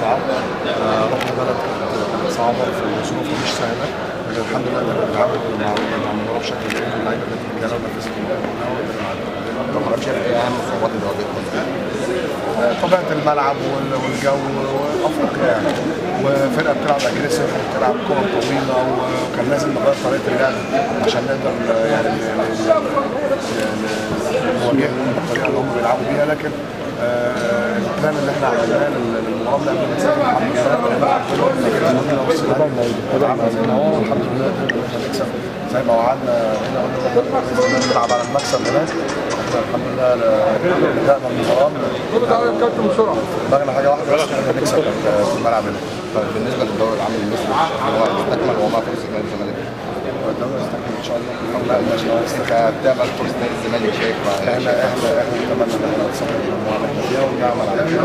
صعب. رحنا بلد كانت صعبة في الظروف مش سهلة، لكن الحمد لله قدرنا نتعامل مع المباراة بشكل جيد واللعيبة كانت رجالة ونفذت المهمة وقدرنا نعدي. طب حضرتك شايف ايه اهم الصعوبات اللي واجهتكم؟ طبيعة الملعب والجو وأفريقيا يعني، وفرقة بتلعب أجريسيف وبتلعب كورة طويلة، وكان لازم نغير طريقة اللعب عشان نقدر يعني نواجههم بالطريقة اللي هم بيلعبوا بيها. لكن البلان اللي احنا عملناه للمباراه اللي قبل ما نسافر الحمد لله زي ما هو الحمد لله قدرنا نكسب زي ما وعدنا هنا، قلنا نلعب على المكسب هناك. احنا الحمد لله بدأنا المباراه بغنا حاجه واحده بس، ان نكسب في الملعب هنا. طيب بالنسبه للدوري العام المصري هو استكمل وما فرص نادي الزمالك؟ الدوري يستكمل ان شاء الله. انت بتعمل فرص نادي الزمالك شايف؟ احنا نتمنى ان احنا نتصدر المباراه فيها ونعمل على كده.